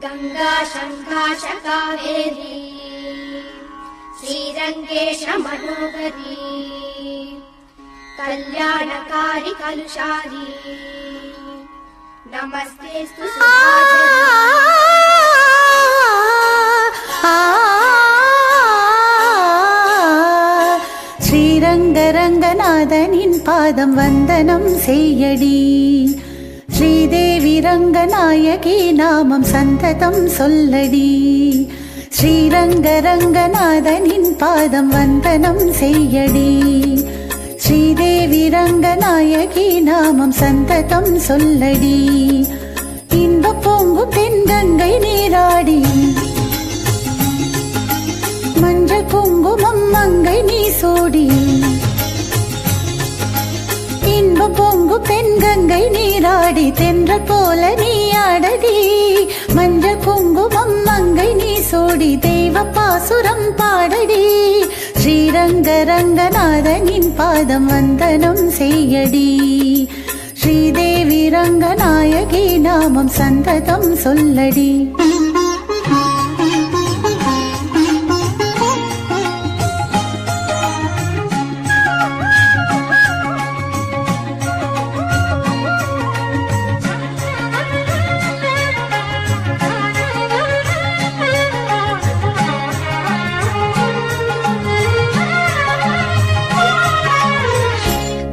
गंगा शंकाश कावेरी श्रीरंगेश मनोहरी कल्याणकारी कलुषारी नमस्तेस्तु ஸ்ரீரங்கரங்கநாதனின் பாதம் வந்தனம் செய்யடி. ஸ்ரீதேவி ரங்கநாயகி நாமம் சந்ததம் சொல்லடி. ஸ்ரீரங்கரங்கநாதனின் பாதம் வந்தனம் செய்யடி. ஸ்ரீதேவி ரங்கநாயகி நாமம் சந்ததம் சொல்லடி. இன்ப பொங்கும் தென்கங்கை நீராடி மஞ்சள் குங்குமம் மங்கை நீ சூடி. இன்பம் பொங்கு பெண்கங்கை நீராடி தென்றல் போல நீ ஆடடி. மஞ்சள் குங்குமம் மங்கை நீ சூடி தெய்வ பாசுரம் பாடடி. ஸ்ரீரங்கரங்கநாதனின் பாதம் வந்தனம் செய்யடி. ஸ்ரீதேவி ரங்கநாயகி நாமம் சந்ததம் சொல்லடி.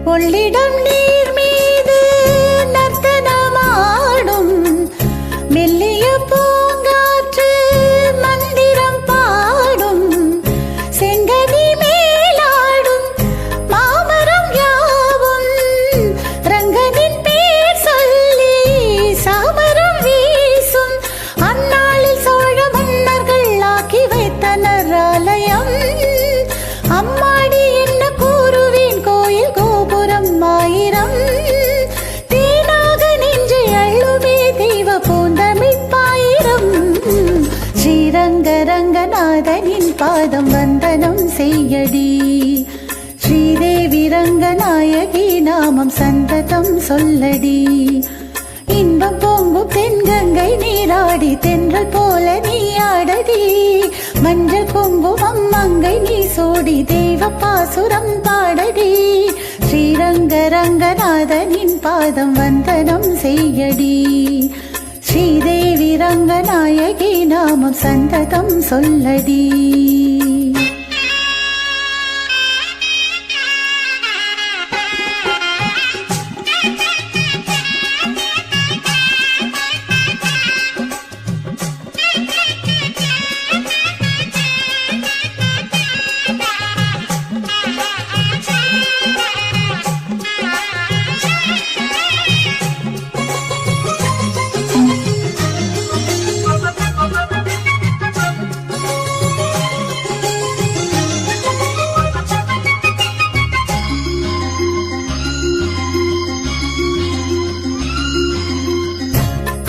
கொள்ளிடம் நீர் மீது நர்த்தனமாடும் மெல்லிய பூங்காற்று மந்திரம் பாடும். செங்கனி மேலாடும் மாமரம் யாவும் ரங்கனின் பேர் சொல்லி சாமரம் வீசும். அந்நாளில் சோழ மன்னர்கள் ஆக்கி வைத்தனர் ஆலயம். அம்மாடி என்ன கூறுவேன் கோயில் கோபுரம் ஆயிரம். தேனாக நெஞ்சை அள்ளுமே தெய்வ பூந்தமிழ்ப்பாயிரம். ஸ்ரீரங்கரங்கநாதனின் பாதம் வந்தனம் செய்யடி. ஸ்ரீதேவி ரங்கநாயகி நாமம் சந்ததம் சொல்லடி. இன்பம் பொங்கும் தென்கங்கை நீராடி தென்றல் போல நீ ஆடடி. மஞ்சள் குங்குமம் மங்கை நீ சூடி தெய்வ பாசுரம் பாடடி. ஸ்ரீரங்கரங்கநாதனின் பாதம் வந்தனம் செய்யடி. ஸ்ரீதேவி ரங்கநாயகி நாமம் சந்ததம் சொல்லடி.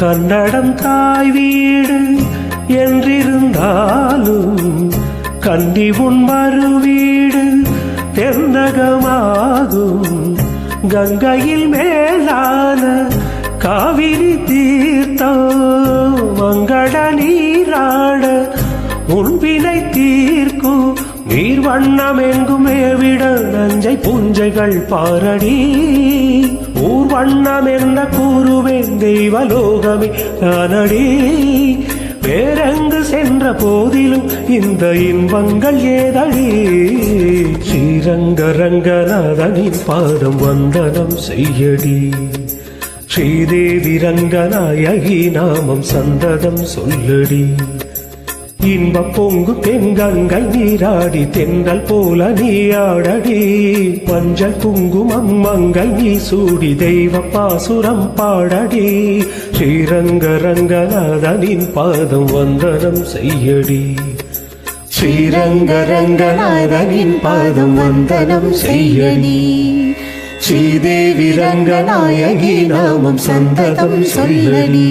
கன்னடம் தாய் வீடு என்றிருந்தாலும் கன்னி உன் மறு வீடு தென்னகமாகும். கங்கையில் மேலான காவிரி தீர்த்தம் மங்கள நீராட உன்பினை தீர்க்கும். நீர் வண்ணம் எங்குமே விட நஞ்சை பூஞ்சைகள் பாரடி. ஊர் வண்ணம் என்ன கூறுவேன் தெய்வலோகமே தானடி. வேறெங்கு சென்ற போதிலும் இந்த இன்பங்கள் ஏதடி. ஸ்ரீரங்கரங்கநாதனின் பாதம் வந்தனம் செய்யடி. ஸ்ரீதேவி ரங்கநாயகி நாமம் சந்ததம் சொல்லடி. இன்ப பொங்கு தென்கங்கை நீராடி தென்றல் போல நீ ஆடடி. மஞ்சள் குங்குமம் மங்கை நீ சூடி தெய்வ பாசுரம் பாடடி. ஸ்ரீரங்கரங்கநாதனின் பாதம் வந்தனம் செய்யடி. ஸ்ரீரங்கரங்கநாதனின் பாதம் வந்தனம் செய்யடி. ஸ்ரீதேவி ரங்கநாயகி நாமம் சந்ததம் சொல்லடி.